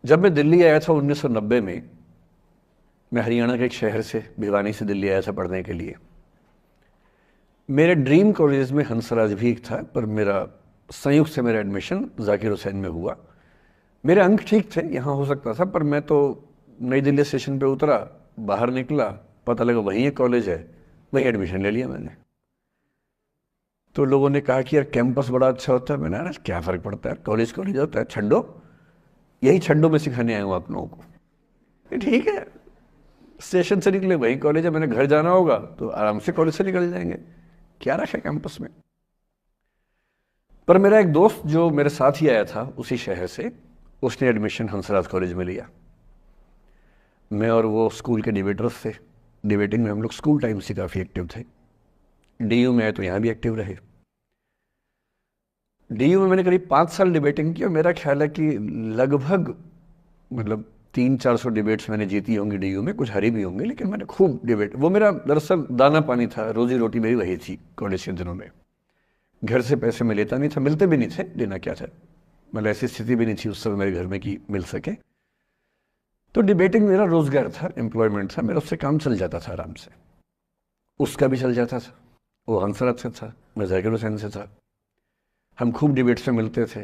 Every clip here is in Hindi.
जब मैं दिल्ली आया था 1990 में, मैं हरियाणा के एक शहर से, भिवानी से दिल्ली आया था पढ़ने के लिए। मेरे ड्रीम कॉलेज में हंसराज भी एक था, पर मेरा संयुक्त से मेरा एडमिशन जाकिर हुसैन में हुआ। मेरे अंक ठीक थे, यहाँ हो सकता था, पर मैं तो नई दिल्ली स्टेशन पे उतरा, बाहर निकला, पता लगा वहीं एक कॉलेज है, वहीं एडमिशन ले लिया मैंने। तो लोगों ने कहा कि यार कैंपस बड़ा अच्छा होता है। मैंने कहा क्या फ़र्क पड़ता है, कॉलेज कॉलेज होता है, छड्डो, यही छड्डो में सिखाने आया हूँ आप लोगों को। ये ठीक है, स्टेशन से निकले वहीं कॉलेज है, मैंने घर जाना होगा तो आराम से कॉलेज से निकल जाएंगे, क्या रखा है कैंपस में। पर मेरा एक दोस्त जो मेरे साथ ही आया था उसी शहर से, उसने एडमिशन हंसराज कॉलेज में लिया। मैं और वो स्कूल के डिबेटर्स थे, डिबेटिंग में हम लोग स्कूल टाइम से काफ़ी एक्टिव थे। डीयू में आए तो यहाँ भी एक्टिव रहे। डीयू में मैंने करीब 5 साल डिबेटिंग की और मेरा ख्याल है कि लगभग मतलब 300-400 डिबेट्स मैंने जीती होंगी डीयू में, कुछ हारी भी होंगे, लेकिन मैंने खूब डिबेट, वो मेरा दरअसल दाना पानी था, रोजी रोटी मेरी वही थी कॉलेज के दिनों में। घर से पैसे मैं लेता नहीं था, मिलते भी नहीं थे, देना क्या था, मतलब ऐसी स्थिति भी नहीं थी उस समय मेरे घर में कि मिल सके। तो डिबेटिंग मेरा रोजगार था, एम्प्लॉयमेंट था मेरा, उससे काम चल जाता था आराम से। उसका भी चल जाता था, वो हंसराज से था, मैं जाकिर हुसैन से था। हम खूब डिबेट्स में मिलते थे।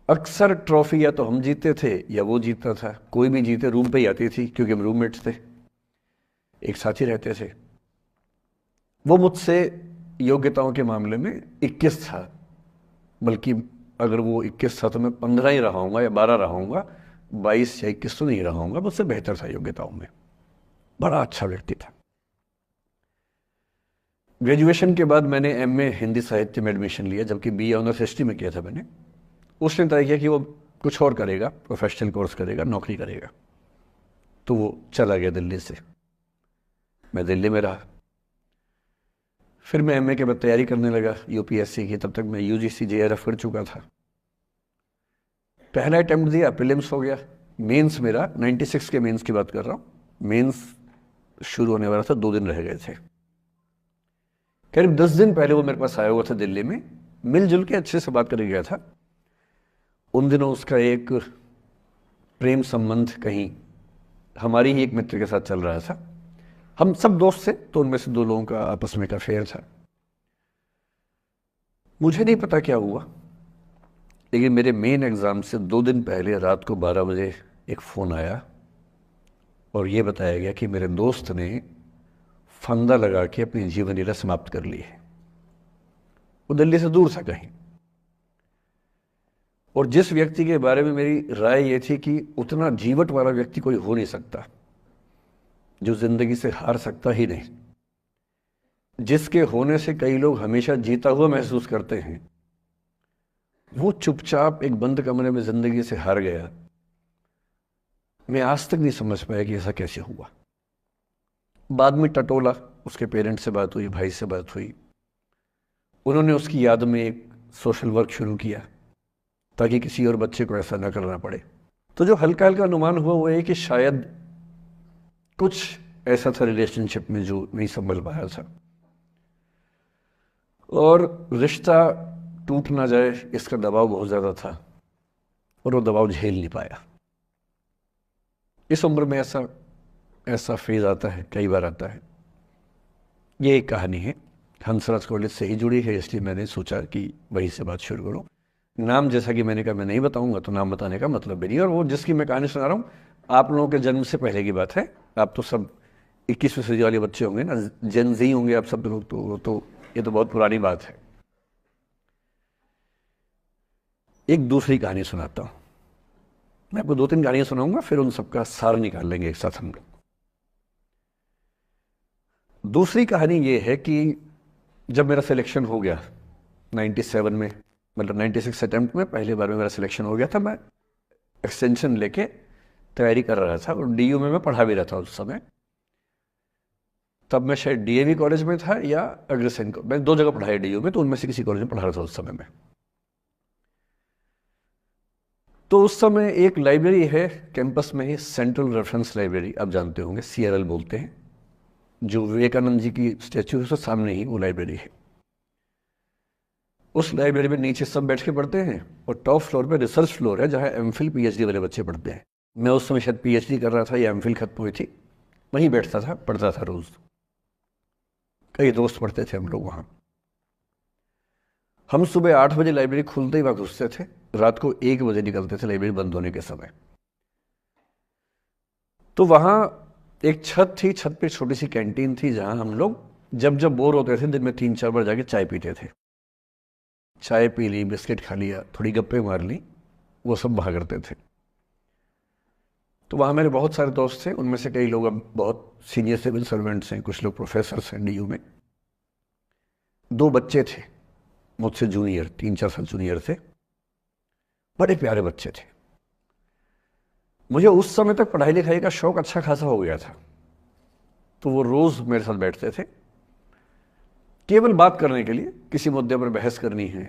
अक्सर ट्रॉफी या तो हम जीतते थे या वो जीतता था, कोई भी जीते रूम पे ही आती थी क्योंकि हम रूममेट्स थे, एक साथ ही रहते थे। वो मुझसे योग्यताओं के मामले में 21 था, बल्कि अगर वो 21 था तो मैं 15 ही रहा हूँगा या 12 रहा हूँगा, 22 या 21 तो नहीं रहा हूँगा, मुझसे बेहतर था योग्यताओं में। बड़ा अच्छा व्यक्ति था। ग्रेजुएशन के बाद मैंने एमए हिंदी साहित्य में एडमिशन लिया, जबकि बीए ऑनर्स हिस्ट्री में किया था मैंने। उसने तय किया कि वो कुछ और करेगा, प्रोफेशनल कोर्स करेगा, नौकरी करेगा, तो वो चला गया दिल्ली से। मैं दिल्ली में रहा। फिर मैं एमए के बाद तैयारी करने लगा यूपीएससी की। तब तक मैं यूजीसी जेआरएफ कर चुका था। पहला अटेम्प्ट दिया, प्रीलिम्स हो गया। मेंस मेरा 96 के मेंस की बात कर रहा हूँ, मेंस शुरू होने वाला था, 2 दिन रह गए थे। करीब 10 दिन पहले वो मेरे पास आया हुआ था दिल्ली में, मिलजुल के अच्छे से बात कर गया था। उन दिनों उसका एक प्रेम संबंध कहीं हमारी ही एक मित्र के साथ चल रहा था। हम सब दोस्त थे, तो उनमें से 2 लोगों का आपस में का अफेयर था। मुझे नहीं पता क्या हुआ, लेकिन मेरे मेन एग्ज़ाम से 2 दिन पहले रात को 12 बजे एक फ़ोन आया और ये बताया गया कि मेरे दोस्त ने फंदा लगा के अपनी जीवन लीला समाप्त कर ली है। वो दिल्ली से दूर था कहीं, और जिस व्यक्ति के बारे में मेरी राय ये थी कि उतना जीवट वाला व्यक्ति कोई हो नहीं सकता, जो जिंदगी से हार सकता ही नहीं, जिसके होने से कई लोग हमेशा जीता हुआ महसूस करते हैं, वो चुपचाप एक बंद कमरे में जिंदगी से हार गया। मैं आज तक नहीं समझ पाया कि ऐसा कैसे हुआ। बाद में टटोला, उसके पेरेंट्स से बात हुई, भाई से बात हुई, उन्होंने उसकी याद में एक सोशल वर्क शुरू किया ताकि किसी और बच्चे को ऐसा ना करना पड़े। तो जो हल्का हल्का अनुमान हुआ वो है कि शायद कुछ ऐसा था रिलेशनशिप में जो नहीं संभल पाया था, और रिश्ता टूट ना जाए इसका दबाव बहुत ज़्यादा था, और वो दबाव झेल नहीं पाया। इस उम्र में ऐसा फेज आता है, कई बार आता है। ये एक कहानी है, हंसराज कॉलेज से ही जुड़ी है, इसलिए मैंने सोचा कि वहीं से बात शुरू करूँ। नाम जैसा कि मैंने कहा मैं नहीं बताऊंगा, तो नाम बताने का मतलब भी नहीं। और वो जिसकी मैं कहानी सुना रहा हूँ, आप लोगों के जन्म से पहले की बात है। आप तो सब 21वीं सदी वाले बच्चे होंगे ना, जेन जी होंगे आप सब लोग, तो ये तो बहुत पुरानी बात है। एक दूसरी कहानी सुनाता हूँ। मैं आपको 2-3 कहानियां सुनाऊंगा, फिर उन सबका सार निकाल लेंगे एक साथ हम लोग। दूसरी कहानी ये है कि जब मेरा सिलेक्शन हो गया 97 में, मतलब 96 अटेम्प्ट में पहली बार में मेरा सिलेक्शन हो गया था, मैं एक्सटेंशन लेके तैयारी कर रहा था, और डीयू में मैं पढ़ा भी रहा था उस समय। तब मैं शायद डीएवी कॉलेज में था या अग्रसेन को, मैं 2 जगह पढ़ा है डीयू में, तो उनमें से किसी कॉलेज में पढ़ा रहा था उस समय में। तो उस समय एक लाइब्रेरी है कैंपस में ही, सेंट्रल रेफरेंस लाइब्रेरी, आप जानते होंगे, सीआरएल बोलते हैं, जो विवेकानंद जी की स्टैच्यू है उसके सामने ही वो लाइब्रेरी है। उस लाइब्रेरी में नीचे सब बैठ के पढ़ते हैं और टॉप फ्लोर पे रिसर्च फ्लोर है जहाँ एमफिल पीएचडी वाले बच्चे पढ़ते हैं। मैं उस समय शायद पीएचडी कर रहा था या एमफिल खत्म हुई थी, वहीं बैठता था, पढ़ता था रोज़। कई दोस्त पढ़ते थे हम लोग वहाँ। हम सुबह 8 बजे लाइब्रेरी खुलते ही वहाँ घुसते थे, रात को 1 बजे निकलते थे लाइब्रेरी बंद होने के समय। तो वहाँ एक छत थी, छत पे छोटी सी कैंटीन थी जहाँ हम लोग जब जब बोर होते थे दिन में 3-4 बार जाके चाय पीते थे। चाय पी ली, बिस्किट खा लिया, थोड़ी गप्पे मार ली, वो सब वहाँ करते थे। तो वहाँ मेरे बहुत सारे दोस्त थे, उनमें से कई लोग अब बहुत सीनियर सिविल सर्वेंट्स हैं, कुछ लोग प्रोफेसर्स हैं डीयू में। 2 बच्चे थे मुझसे जूनियर, 3-4 साल जूनियर थे, बड़े प्यारे बच्चे थे। मुझे उस समय तक पढ़ाई लिखाई का शौक अच्छा खासा हो गया था, तो वो रोज़ मेरे साथ बैठते थे केवल बात करने के लिए। किसी मुद्दे पर बहस करनी है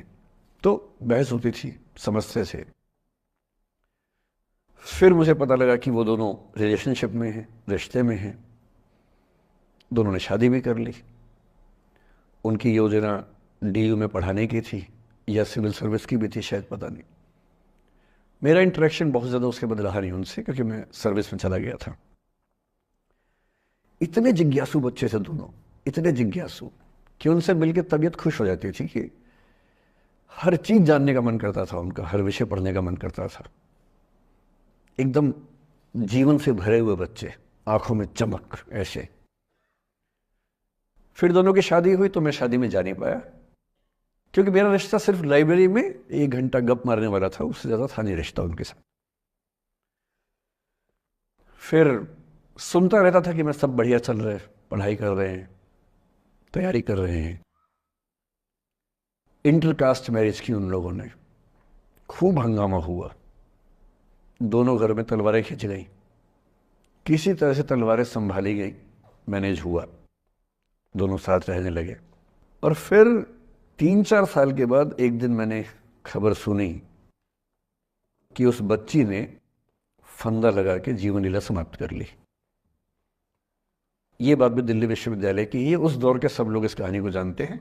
तो बहस होती थी, समझते थे। फिर मुझे पता लगा कि वो दोनों रिलेशनशिप में हैं, रिश्ते में हैं, दोनों ने शादी भी कर ली। उनकी योजना डीयू में पढ़ाने की थी या सिविल सर्विस की भी थी, शायद, पता नहीं। मेरा इंटरेक्शन बहुत ज़्यादा उसके बाद रहा नहीं उनसे, क्योंकि मैं सर्विस में चला गया था। इतने जिज्ञासु बच्चे थे दोनों, इतने जिज्ञासु कि उनसे मिलकर तबीयत खुश हो जाती थी, कि हर चीज़ जानने का मन करता था उनका, हर विषय पढ़ने का मन करता था। एकदम जीवन से भरे हुए बच्चे, आंखों में चमक ऐसे। फिर दोनों की शादी हुई तो मैं शादी में जा नहीं पाया, क्योंकि मेरा रिश्ता सिर्फ लाइब्रेरी में 1 घंटा गप मारने वाला था, उससे ज़्यादा था नहीं रिश्ता उनके साथ। फिर सुनता रहता था कि मैं सब बढ़िया चल रहे, पढ़ाई कर रहे हैं, तैयारी कर रहे हैं। इंटरकास्ट मैरिज की उन लोगों ने, खूब हंगामा हुआ, दोनों घर में तलवारें खिंच गई, किसी तरह से तलवारें संभाली गई, मैनेज हुआ, दोनों साथ रहने लगे। और फिर 3-4 साल के बाद एक दिन मैंने खबर सुनी कि उस बच्ची ने फंदा लगा के जीवन लीला समाप्त कर ली। ये बात भी दिल्ली विश्वविद्यालय की। ये उस दौर के सब लोग इस कहानी को जानते हैं।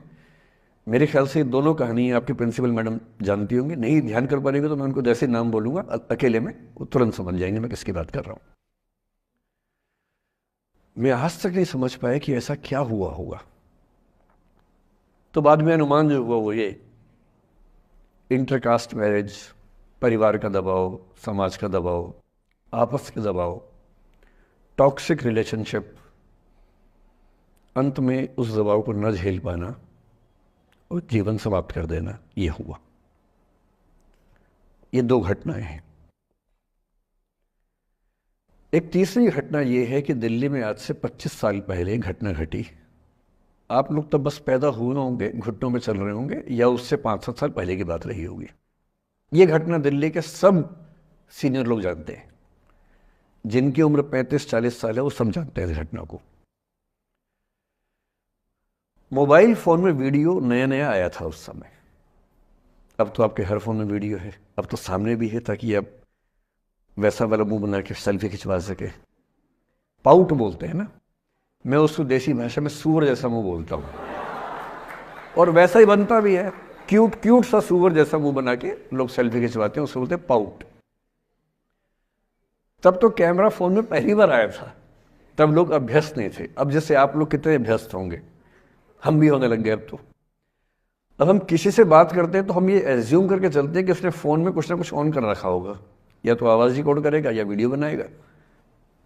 मेरे ख्याल से ये दोनों कहानी आपकी प्रिंसिपल मैडम जानती होंगी, नहीं ध्यान कर पाएंगे तो मैं उनको जैसे नाम बोलूंगा अकेले में वो तुरंत समझ जाएंगे मैं किसकी बात कर रहा हूं। मैं आज तक नहीं समझ पाया कि ऐसा क्या हुआ होगा। तो बाद में अनुमान जो हुआ वो ये, इंटरकास्ट मैरिज, परिवार का दबाव, समाज का दबाव, आपस के दबाव, टॉक्सिक रिलेशनशिप, अंत में उस दबाव को न झेल पाना और जीवन समाप्त कर देना, ये हुआ। ये 2 घटनाएं हैं। एक तीसरी घटना ये है कि दिल्ली में आज से 25 साल पहले घटना घटी। आप लोग तब बस पैदा हुए होंगे, घुटनों में चल रहे होंगे, या उससे 5-7 साल पहले की बात रही होगी। ये घटना दिल्ली के सब सीनियर लोग जानते हैं, जिनकी उम्र 35-40 साल है वो सब जानते हैं इस घटना को। मोबाइल फ़ोन में वीडियो नया नया आया था उस समय। अब तो आपके हर फ़ोन में वीडियो है, अब तो सामने भी है, ताकि आप वैसा वाला मुंह बना के सेल्फी खिंचवा सके। पाउट बोलते हैं ना, मैं उसको देसी भाषा में सूअर जैसा मुंह बोलता हूँ, और वैसा ही बनता भी है, क्यूट क्यूट सा सूअर जैसा मुंह बना के लोग सेल्फी खिंचवाते हैं, उसको बोलते हैं पाउट। तब तो कैमरा फ़ोन में पहली बार आया था, तब लोग अभ्यस्त नहीं थे। अब जैसे आप लोग कितने अभ्यस्त होंगे, हम भी होने लग गए अब हम किसी से बात करते हैं तो हम ये एज्यूम करके चलते हैं कि उसने फ़ोन में कुछ ना कुछ ऑन कर रखा होगा, या तो आवाज़ रिकॉर्ड करेगा या वीडियो बनाएगा।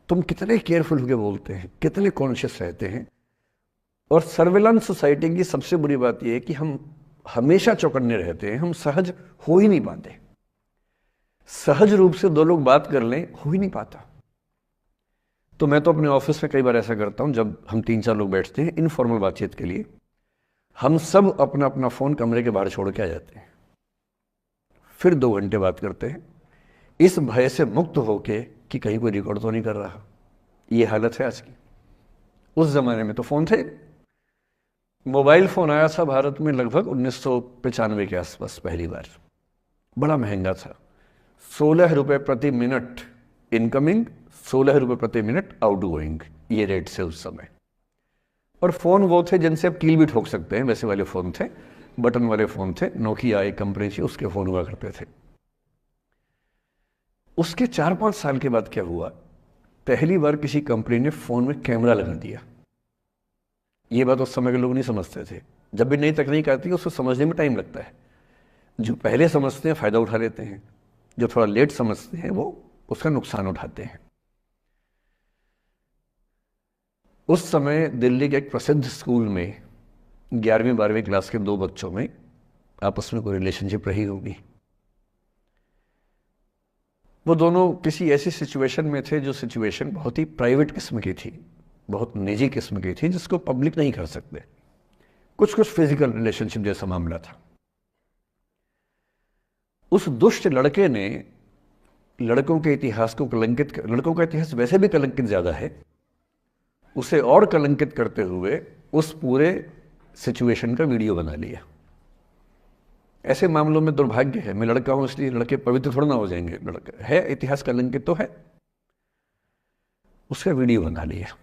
तुम कितने केयरफुल होकर बोलते हैं, कितने कॉन्शियस रहते हैं। और सर्विलांस सोसाइटी की सबसे बुरी बात यह है कि हम हमेशा चौकन्ने रहते हैं, हम सहज हो ही नहीं पाते। सहज रूप से 2 लोग बात कर लें, हो ही नहीं पाता। तो मैं तो अपने ऑफिस में कई बार ऐसा करता हूं, जब हम 3-4 लोग बैठते हैं इनफॉर्मल बातचीत के लिए, हम सब अपना अपना फ़ोन कमरे के बाहर छोड़ के आ जाते हैं, फिर 2 घंटे बात करते हैं, इस भय से मुक्त होके कि कहीं कोई रिकॉर्ड तो नहीं कर रहा। ये हालत है आज की। उस ज़माने में तो फ़ोन थे। मोबाइल फ़ोन आया था भारत में लगभग 1995 के आसपास पहली बार। बड़ा महंगा था, 16 रुपये प्रति मिनट इनकमिंग, 16 रुपये प्रति मिनट आउट गोइंग, ये रेट से उस समय। और फ़ोन वो थे जिनसे आप कील भी ठोक सकते हैं, वैसे वाले फ़ोन थे। बटन वाले फ़ोन थे, नोकिया एक कंपनी थी, उसके फ़ोन हुआ करते थे। उसके 4-5 साल के बाद क्या हुआ, पहली बार किसी कंपनी ने फ़ोन में कैमरा लगा दिया। ये बात उस समय के लोग नहीं समझते थे। जब भी नई तकनीक आती है उसको समझने में टाइम लगता है। जो पहले समझते हैं फ़ायदा उठा लेते हैं, जो थोड़ा लेट समझते हैं वो उसका नुकसान उठाते हैं। उस समय दिल्ली के एक प्रसिद्ध स्कूल में 11वीं-12वीं क्लास के 2 बच्चों में आपस में कोई रिलेशनशिप रही होगी। वो दोनों किसी ऐसी सिचुएशन में थे जो सिचुएशन बहुत ही प्राइवेट किस्म की थी, बहुत निजी किस्म की थी, जिसको पब्लिक नहीं कर सकते। कुछ फिजिकल रिलेशनशिप जैसा मामला था। उस दुष्ट लड़के ने लड़कों के इतिहास को कलंकित, लड़कों का इतिहास वैसे भी कलंकित ज्यादा है, उसे और कलंकित करते हुए उस पूरे सिचुएशन का वीडियो बना लिया। ऐसे मामलों में दुर्भाग्य है, मैं लड़का हूं इसलिए लड़के पवित्र थोड़ा ना हो जाएंगे, लड़का है इतिहास कलंकित तो है, उसका वीडियो बना लिया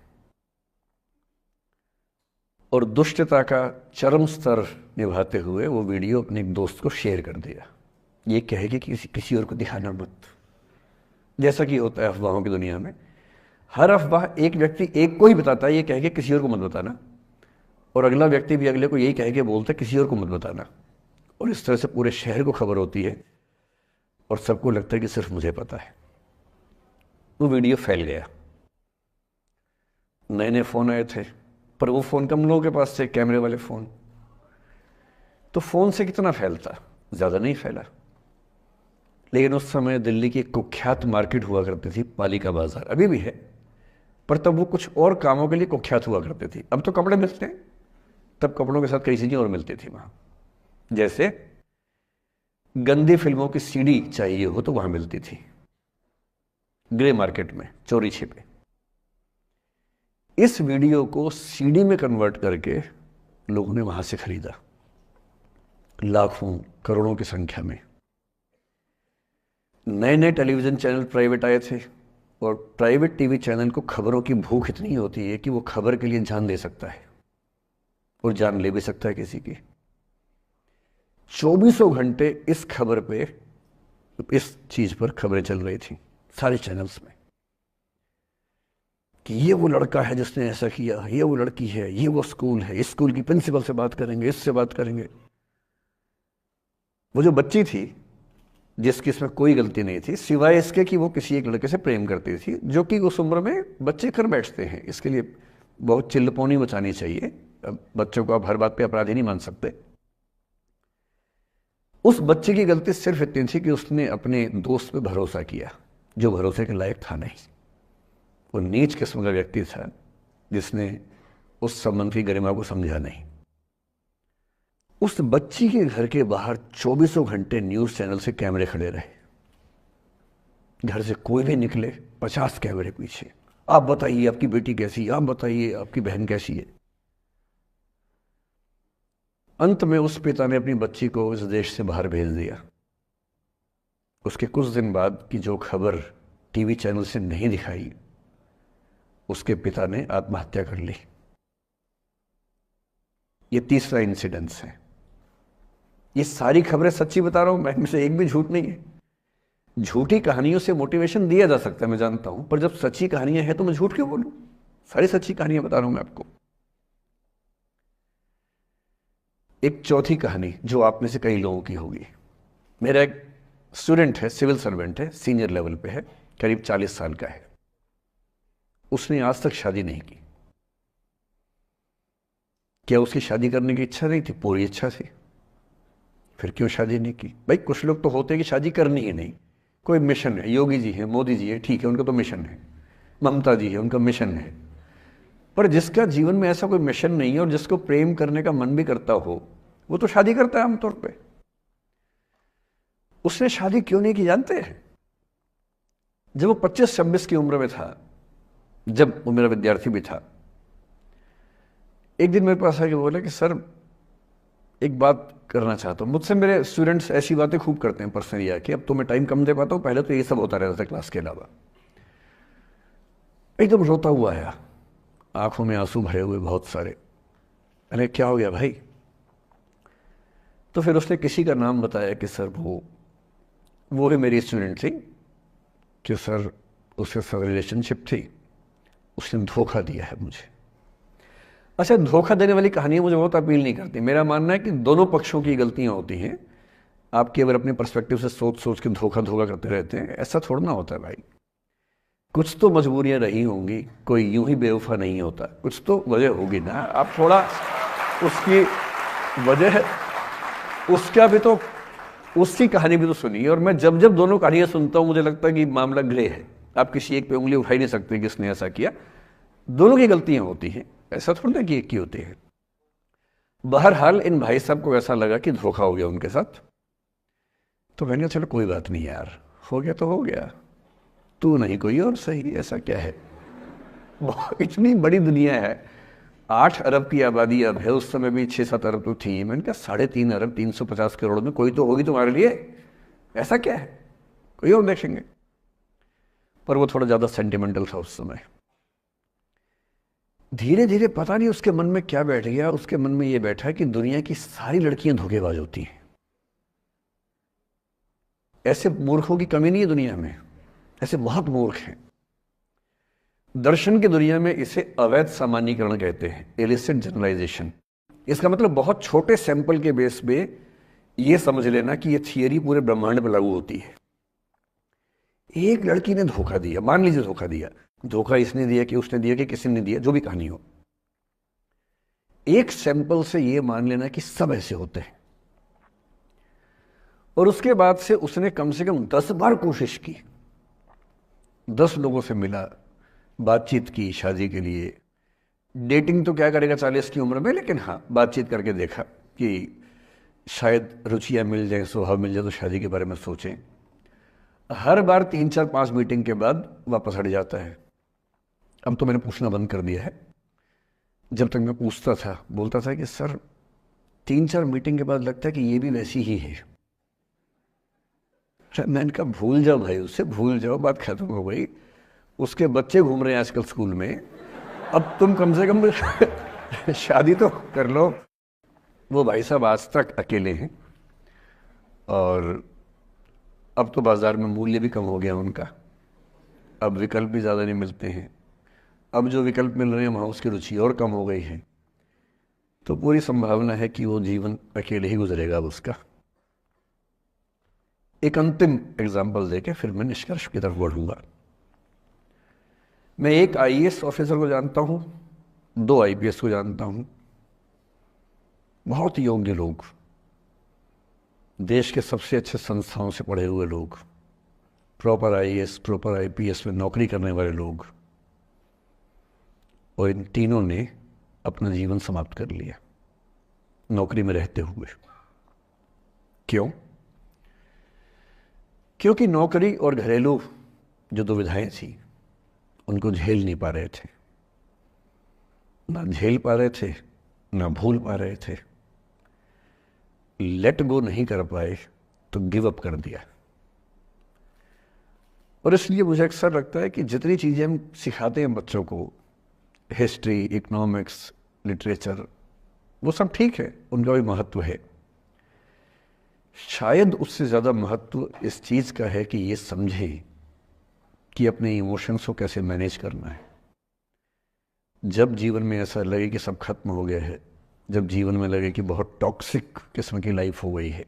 और दुष्टता का चरम स्तर निभाते हुए वो वीडियो अपने एक दोस्त को शेयर कर दिया। ये कहे कि किसी और को दिखाना मत, जैसा कि होता है अफवाहों की दुनिया में। हर अफवाह एक व्यक्ति एक को ही बताता है, ये कह के किसी और को मत बताना, और अगला व्यक्ति भी अगले को यही कह के बोलता है किसी और को मत बताना, और इस तरह से पूरे शहर को खबर होती है और सबको लगता है कि सिर्फ मुझे पता है। वो वीडियो फैल गया। नए नए फ़ोन आए थे, पर वो फ़ोन कम लोगों के पास थे, कैमरे वाले फ़ोन। तो फ़ोन से कितना फैलता, ज़्यादा नहीं फैला। लेकिन उस समय दिल्ली की एक कुख्यात मार्केट हुआ करती थी, पालिका बाजार, अभी भी है, पर तब वो कुछ और कामों के लिए कुख्यात हुआ करती थी। अब तो कपड़े मिलते हैं, तब कपड़ों के साथ कई चीज़ें और मिलती थी वहाँ। जैसे गंदी फिल्मों की सीडी चाहिए हो तो वहाँ मिलती थी, ग्रे मार्केट में चोरी छिपे। इस वीडियो को सीडी में कन्वर्ट करके लोगों ने वहाँ से खरीदा, लाखों करोड़ों की संख्या में। नए नए टेलीविज़न चैनल प्राइवेट आए थे, और प्राइवेट टीवी चैनल को खबरों की भूख इतनी होती है कि वो खबर के लिए जान दे सकता है और जान ले भी सकता है किसी की। 24 घंटे इस खबर पे, इस चीज़ पर खबरें चल रही थी सारे चैनल्स में कि ये वो लड़का है जिसने ऐसा किया, ये वो लड़की है, ये वो स्कूल है, इस स्कूल की प्रिंसिपल से बात करेंगे, इससे बात करेंगे। वो जो बच्ची थी जिसकी इसमें कोई गलती नहीं थी, सिवाय इसके कि वो किसी एक लड़के से प्रेम करती थी, जो कि उस उम्र में बच्चे कर बैठते हैं। इसके लिए बहुत चिल्लपौनी मचानी चाहिए। बच्चों को आप हर बात पे अपराधी नहीं मान सकते। उस बच्चे की गलती सिर्फ इतनी थी कि उसने अपने दोस्त पे भरोसा किया, जो भरोसे के लायक था नहीं। वो नीच किस्म का व्यक्ति था जिसने उस संबंध की गरिमा को समझा नहीं। उस बच्ची के घर के बाहर 24 घंटे न्यूज़ चैनल से कैमरे खड़े रहे। घर से कोई भी निकले 50 कैमरे पीछे, आप बताइए आपकी बेटी कैसी है, आप बताइए आपकी बहन कैसी है। अंत में उस पिता ने अपनी बच्ची को इस देश से बाहर भेज दिया। उसके कुछ दिन बाद की जो खबर टीवी चैनल से नहीं दिखाई, उसके पिता ने आत्महत्या कर ली। ये तीसरा इंसिडेंस है। ये सारी खबरें सच्ची बता रहा हूं मैं, इनमें से एक भी झूठ नहीं है। झूठी कहानियों से मोटिवेशन दिया जा सकता है, मैं जानता हूं, पर जब सच्ची कहानियां हैं तो मैं झूठ क्यों बोलूं? सारी सच्ची कहानियां बता रहा हूं मैं आपको। एक चौथी कहानी जो आप में से कई लोगों की होगी। मेरा एक स्टूडेंट है, सिविल सर्वेंट है, सीनियर लेवल पे है, करीब 40 साल का है। उसने आज तक शादी नहीं की। क्या उसकी शादी करने की इच्छा नहीं थी? पूरी इच्छा थी। फिर क्यों शादी नहीं की? भाई कुछ लोग तो होते हैं कि शादी करनी ही नहीं, कोई मिशन है, योगी जी है, मोदी जी है, ठीक है, उनका तो मिशन है, ममता जी है, उनका मिशन है। पर जिसका जीवन में ऐसा कोई मिशन नहीं है और जिसको प्रेम करने का मन भी करता हो, वो तो शादी करता है आमतौर पे। उसने शादी क्यों नहीं की जानते हैं? जब वो 25-26 की उम्र में था, जब वो मेरा विद्यार्थी भी था, एक दिन मेरे पास आके बोला कि सर एक बात करना चाहता हूँ। मुझसे मेरे स्टूडेंट्स ऐसी बातें खूब करते हैं पर्सनली आके, अब तो मैं टाइम कम दे पाता हूँ, पहले तो ये सब होता रहता था क्लास के अलावा। एकदम रोता हुआ आया, आंखों में आंसू भरे हुए बहुत सारे। अरे क्या हो गया भाई? तो फिर उसने किसी का नाम बताया कि सर वो ही मेरी स्टूडेंट थी, कि सर उसके साथ रिलेशनशिप थी, उसने धोखा दिया है मुझे। अच्छा, धोखा देने वाली कहानियाँ मुझे बहुत अपील नहीं करती। मेरा मानना है कि दोनों पक्षों की गलतियाँ होती हैं। आप केवल अपने पर्सपेक्टिव से सोच सोच के धोखा करते रहते हैं, ऐसा थोड़ा ना होता है भाई। कुछ तो मजबूरियाँ रही होंगी, कोई यूं ही बेवफा नहीं होता, कुछ तो वजह होगी ना। आप थोड़ा उसकी वजह, उसका भी तो, उसकी कहानी भी तो सुनिए। और मैं जब जब दोनों कहानियाँ सुनता हूँ मुझे लगता है कि मामला ग्रे है। आप किसी एक पे उंगली उठा ही नहीं सकते कि इसने ऐसा किया। दोनों की गलतियाँ होती हैं, ऐसा थोड़ा कि एक की होती है। बहरहाल इन भाई साहब को ऐसा लगा कि धोखा हो गया उनके साथ, तो मैंने कहा चलो कोई बात नहीं यार, हो गया तो हो गया, तू नहीं कोई और सही, ऐसा क्या है। इतनी बड़ी दुनिया है, 8 अरब की आबादी अब है, उस समय भी 6-7 अरब तो थी। मैंने कहा 3.5 अरब 350 करोड़ में कोई तो होगी तुम्हारे लिए, ऐसा क्या है, कोई और देखेंगे। पर वो थोड़ा ज़्यादा सेंटिमेंटल था उस समय। धीरे धीरे पता नहीं उसके मन में क्या बैठ गया, उसके मन में ये बैठा कि दुनिया की सारी लड़कियां धोखेबाज होती हैं। ऐसे मूर्खों की कमी नहीं है दुनिया में, ऐसे बहुत मूर्ख हैं। दर्शन की दुनिया में इसे अवैध सामान्यीकरण कहते हैं, इलिसिट जनरलाइजेशन। इसका मतलब बहुत छोटे सैंपल के बेस पे ये समझ लेना कि ये थियरी पूरे ब्रह्मांड पर लागू होती है। एक लड़की ने धोखा दिया, मान लीजिए धोखा दिया, धोखा इसने दिया कि उसने दिया कि किसी ने दिया, जो भी कहानी हो, एक सैंपल से ये मान लेना कि सब ऐसे होते हैं। और उसके बाद से उसने कम से कम 10 बार कोशिश की, 10 लोगों से मिला, बातचीत की शादी के लिए। डेटिंग तो क्या करेगा 40 की उम्र में, लेकिन हाँ बातचीत करके देखा कि शायद रुचियाँ मिल जाए, स्वभाव मिल जाए तो शादी के बारे में सोचें। हर बार 3-4-5 मीटिंग के बाद वापस हट जाता है। अब तो मैंने पूछना बंद कर दिया है। जब तक मैं पूछता था बोलता था कि सर 3-4 मीटिंग के बाद लगता है कि ये भी वैसी ही है। मैंने कहा भूल जाओ भाई, उससे भूल जाओ, बात खत्म हो गई। उसके बच्चे घूम रहे हैं आजकल स्कूल में, अब तुम कम से कम शादी तो कर लो। वो भाई साहब आज तक अकेले हैं, और अब तो बाजार में मूल्य भी कम हो गया उनका, अब विकल्प भी ज़्यादा नहीं मिलते हैं। अब जो विकल्प मिल रहे हैं वहाँ उसकी रुचि और कम हो गई है। तो पूरी संभावना है कि वो जीवन अकेले ही गुजरेगा अब उसका। एक अंतिम एग्जाम्पल देके फिर मैं निष्कर्ष की तरफ बढ़ूंगा। मैं एक आईएएस ऑफिसर को जानता हूँ, 2 आईपीएस को जानता हूँ, बहुत योग्य लोग, देश के सबसे अच्छे संस्थाओं से पढ़े हुए लोग, प्रॉपर आईएएस प्रॉपर आईपीएस में नौकरी करने वाले लोग, और इन तीनों ने अपना जीवन समाप्त कर लिया नौकरी में रहते हुए। क्यों? क्योंकि नौकरी और घरेलू जो दुविधाएं थी उनको झेल नहीं पा रहे थे, ना झेल पा रहे थे ना भूल पा रहे थे, लेट गो नहीं कर पाए तो गिव अप कर दिया। और इसलिए मुझे अक्सर लगता है कि जितनी चीज़ें हम सिखाते हैं बच्चों को, हिस्ट्री, इकोनॉमिक्स, लिटरेचर, वो सब ठीक है, उनका भी महत्व है। शायद उससे ज़्यादा महत्व इस चीज़ का है कि ये समझें कि अपने इमोशंस को कैसे मैनेज करना है। जब जीवन में ऐसा लगे कि सब खत्म हो गया है, जब जीवन में लगे कि बहुत टॉक्सिक किस्म की लाइफ हो गई है,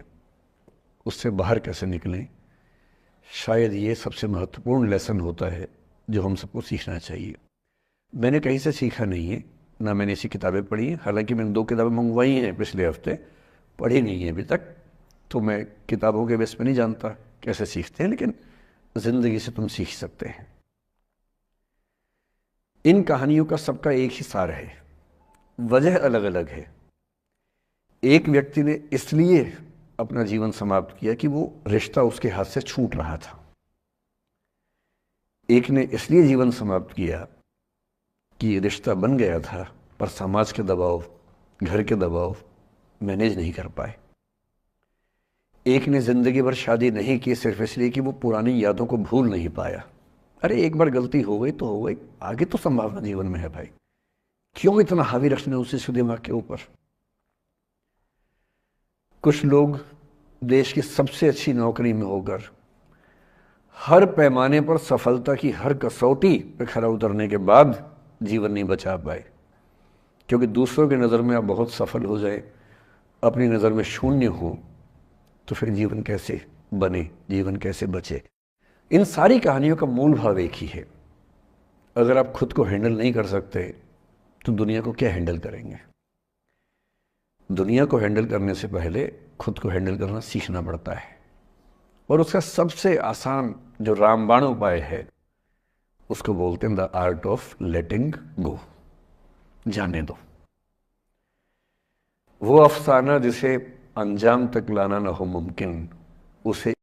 उससे बाहर कैसे निकलें, शायद ये सबसे महत्वपूर्ण लेसन होता है जो हम सबको सीखना चाहिए। मैंने कहीं से सीखा नहीं है, ना मैंने ऐसी किताबें पढ़ी हैं। हालांकि मैंने 2 किताबें मंगवाई हैं पिछले हफ्ते, पढ़ी नहीं है अभी तक, तो मैं किताबों के बेस पे नहीं जानता कैसे सीखते हैं, लेकिन ज़िंदगी से तुम सीख सकते हैं। इन कहानियों का सबका एक ही सार है, वजह अलग अलग है। एक व्यक्ति ने इसलिए अपना जीवन समाप्त किया कि वो रिश्ता उसके हाथ से छूट रहा था। एक ने इसलिए जीवन समाप्त किया कि रिश्ता बन गया था पर समाज के दबाव, घर के दबाव मैनेज नहीं कर पाए। एक ने जिंदगी भर शादी नहीं की सिर्फ इसलिए कि वो पुरानी यादों को भूल नहीं पाया। अरे एक बार गलती हो गई तो हो गई, आगे तो संभावना जीवन में है भाई, क्यों इतना हावी रखना उसी से दिमाग के ऊपर। कुछ लोग देश की सबसे अच्छी नौकरी में होकर हर पैमाने पर सफलता की हर कसौटी पे खरा उतरने के बाद जीवन नहीं बचा पाए, क्योंकि दूसरों की नज़र में आप बहुत सफल हो जाए, अपनी नज़र में शून्य हो, तो फिर जीवन कैसे बने, जीवन कैसे बचे। इन सारी कहानियों का मूल भाव एक ही है, अगर आप खुद को हैंडल नहीं कर सकते तो दुनिया को क्या हैंडल करेंगे। दुनिया को हैंडल करने से पहले खुद को हैंडल करना सीखना पड़ता है, और उसका सबसे आसान जो रामबाण उपाय है उसको बोलते हैं द आर्ट ऑफ लेटिंग गो। जाने दो। वो अफसाना जिसे अंजाम तक लाना ना हो मुमकिन, उसे